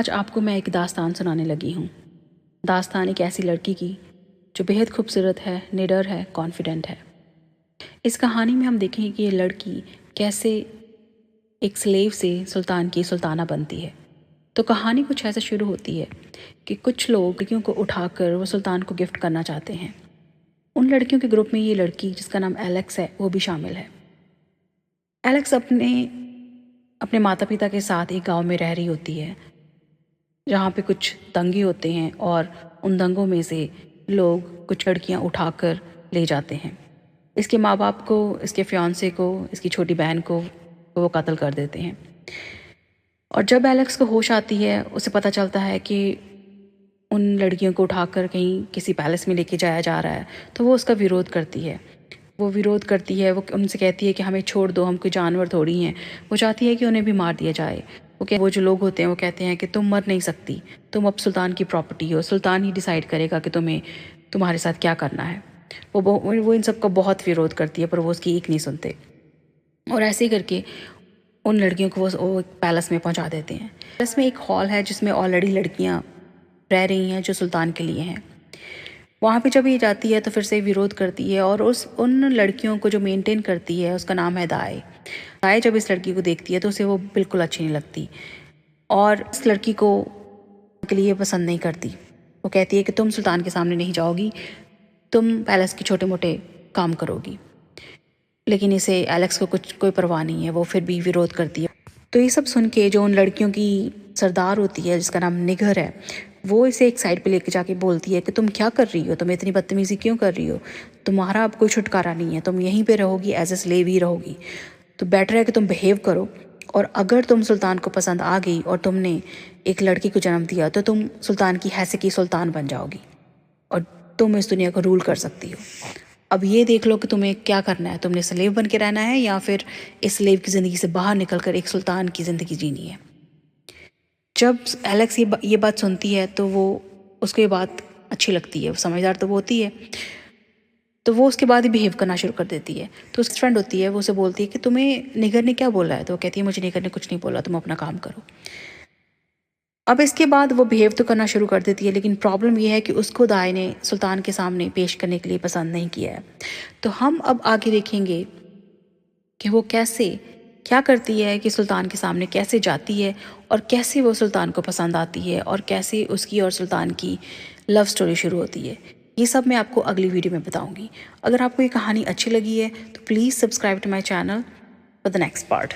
आज आपको मैं एक दास्तान सुनाने लगी हूँ। दास्तान एक ऐसी लड़की की जो बेहद खूबसूरत है, निडर है, कॉन्फिडेंट है। इस कहानी में हम देखेंगे कि ये लड़की कैसे एक स्लेव से सुल्तान की सुल्ताना बनती है। तो कहानी कुछ ऐसे शुरू होती है कि कुछ लोग लड़कियों को उठाकर वो सुल्तान को गिफ्ट करना चाहते हैं। उन लड़कियों के ग्रुप में ये लड़की जिसका नाम एलेक्स है वो भी शामिल है। एलेक्स अपने माता पिता के साथ एक गाँव में रह रही होती है जहाँ पे कुछ दंगे होते हैं और उन दंगों में से लोग कुछ लड़कियाँ उठाकर ले जाते हैं। इसके माँ बाप को, इसके फियांसे को, इसकी छोटी बहन को वो कत्ल कर देते हैं। और जब एलेक्स को होश आती है उसे पता चलता है कि उन लड़कियों को उठाकर कहीं किसी पैलेस में लेके जाया जा रहा है, तो वो उसका विरोध करती है। वो उनसे कहती है कि हमें छोड़ दो, हम कोई जानवर थोड़ी हैं। वो चाहती है कि उन्हें भी मार दिया जाए। वो जो लोग होते हैं वो कहते हैं कि तुम मर नहीं सकती, तुम अब सुल्तान की प्रॉपर्टी हो, सुल्तान ही डिसाइड करेगा कि तुम्हारे साथ क्या करना है। वो इन सब का बहुत विरोध करती है पर वो उसकी एक नहीं सुनते। और ऐसे ही करके उन लड़कियों को वो एक पैलेस में पहुंचा देते हैं। पैलेस में एक हॉल है जिसमें ऑलरेडी लड़कियां रह रही हैं जो सुल्तान के लिए हैं। वहाँ पे जब ये जाती है तो फिर से विरोध करती है और उन लड़कियों को जो मेंटेन करती है उसका नाम है दाई। दाई जब इस लड़की को देखती है तो उसे वो बिल्कुल अच्छी नहीं लगती और इस लड़की को के लिए पसंद नहीं करती। वो कहती है कि तुम सुल्तान के सामने नहीं जाओगी, तुम पैलेस के छोटे मोटे काम करोगी। लेकिन इसे एलेक्स को कोई परवाह नहीं है, वो फिर भी विरोध करती है। तो ये सब सुन के जो उन लड़कियों की सरदार होती है जिसका नाम निगर है, वो इसे एक साइड पे लेके जाके बोलती है कि तुम क्या कर रही हो, तुम इतनी बदतमीज़ी क्यों कर रही हो, तुम्हारा अब कोई छुटकारा नहीं है, तुम यहीं पे रहोगी, एज ए स्लेव ही रहोगी। तो बेटर है कि तुम बिहेव करो, और अगर तुम सुल्तान को पसंद आ गई और तुमने एक लड़की को जन्म दिया तो तुम सुल्तान की हैसियत की सुल्तान बन जाओगी और तुम इस दुनिया को रूल कर सकती हो। अब ये देख लो कि तुम्हें क्या करना है, तुमने स्लेव बन के रहना है या फिर इस स्लेव की ज़िंदगी से बाहर निकल कर एक सुल्तान की ज़िंदगी जीनी है। जब एलेक्स ये बात सुनती है तो उसको ये बात अच्छी लगती है, वो समझदार तो वो होती है, तो वो उसके बाद ही बिहेव करना शुरू कर देती है। तो उसकी फ्रेंड होती है, वो उसे बोलती है कि तुम्हें निगर ने क्या बोला है, तो वो कहती है मुझे निगर ने कुछ नहीं बोला, तुम अपना काम करो। अब इसके बाद वो बिहेव तो करना शुरू कर देती है, लेकिन प्रॉब्लम ये है कि उसको दाई ने सुल्तान के सामने पेश करने के लिए पसंद नहीं किया है। तो हम अब आगे देखेंगे कि वो क्या करती है, कि सुल्तान के सामने कैसे जाती है और कैसे वो सुल्तान को पसंद आती है और कैसे उसकी और सुल्तान की लव स्टोरी शुरू होती है। ये सब मैं आपको अगली वीडियो में बताऊंगी। अगर आपको ये कहानी अच्छी लगी है तो please subscribe to my channel for the next part.